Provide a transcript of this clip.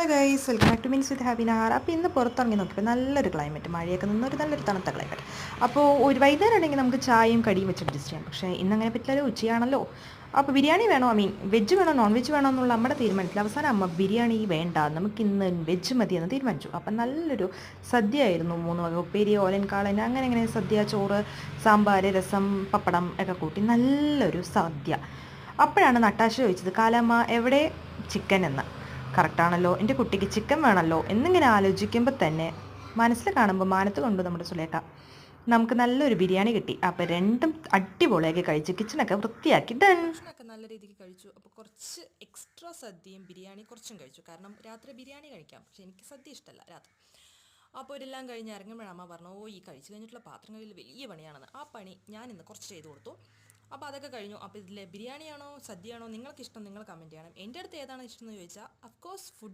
Hello guys, welcome back to means with ഹാപ്പിനാർ. അപ്പോൾ ഇന്ന് പുറത്തിറങ്ങി നോക്കിയപ്പോൾ നല്ലൊരു ക്ലൈമറ്റ്, മഴയൊക്കെ നിന്നൊരു നല്ലൊരു തണുത്ത ക്ലൈമറ്റ്. അപ്പോൾ ഒരു വൈകുന്നേരം ഉണ്ടെങ്കിൽ നമുക്ക് ചായയും കടിയും വെച്ച് അഡ്ജസ്റ്റ് ചെയ്യാം. പക്ഷേ ഇന്നങ്ങനെ പറ്റില്ലല്ലോ, ഉച്ചയാണല്ലോ. അപ്പോൾ ബിരിയാണി വേണോ, വെജ് വേണോ നോൺ വെജ് വേണോ എന്നുള്ള നമ്മുടെ തീരുമാനത്തിൽ അവസാനം അമ്മ ബിരിയാണി വേണ്ട, നമുക്കിന്ന് വെജ് മതി എന്ന് തീരുമാനിച്ചു. അപ്പം നല്ലൊരു സദ്യ ആയിരുന്നു. 3 വക ഉപ്പേരി, ഓലൻ കാളൻ, അങ്ങനെ സദ്യ, ചോറ്, സാമ്പാർ, രസം, പപ്പടം ഒക്കെ കൂട്ടി നല്ലൊരു സദ്യ. അപ്പോഴാണ് നട്ടാശ ചോദിച്ചത്, കാലമ്മ എവിടെ ചിക്കൻ എന്ന്. കറക്റ്റാണല്ലോ, എൻ്റെ കുട്ടിക്ക് ചിക്കൻ വേണമല്ലോ എന്നിങ്ങനെ ആലോചിക്കുമ്പോൾ തന്നെ മനസ്സിൽ കാണുമ്പോൾ മാനത്ത് കൊണ്ടു നമ്മുടെ സുലേഖ. നമുക്ക് നല്ലൊരു ബിരിയാണി കിട്ടി. അപ്പോൾ രണ്ടും അടിപൊളിയാക്കി കഴിച്ച് കിച്ചണൊക്കെ വൃത്തിയാക്കി ഡൺ. ഭക്ഷണമൊക്കെ നല്ല രീതിക്ക് കഴിച്ചു. അപ്പോൾ കുറച്ച് എക്സ്ട്രാ സദ്യയും ബിരിയാണി കുറച്ചും കഴിച്ചു. കാരണം രാത്രി ബിരിയാണി കഴിക്കാം, പക്ഷേ എനിക്ക് സദ്യ ഇഷ്ടമല്ല രാത്രി. അപ്പോൾ ഇതെല്ലാം കഴിഞ്ഞ് ഇറങ്ങുമ്പോഴാണ് അമ്മ പറഞ്ഞു, ഈ കഴിച്ചു കഴിഞ്ഞിട്ടുള്ള പാത്രം കഴുകൽ വലിയ പണിയാണെന്ന്. ആ പണി ഞാൻ ഇന്ന് കുറച്ച് ചെയ്ത് കൊടുത്തു. അപ്പോൾ അതൊക്കെ കഴിഞ്ഞു. അപ്പോൾ ഇതിലെ ബിരിയാണിയാണോ സദ്യയാണോ നിങ്ങൾക്ക് ഇഷ്ടം, നിങ്ങൾ കമൻറ്റ് ചെയ്യണം. എൻ്റെ അടുത്ത് ഏതാണ് ഇഷ്ടം എന്ന് ചോദിച്ചാൽ, അഫ്കോഴ്സ് ഫുഡ്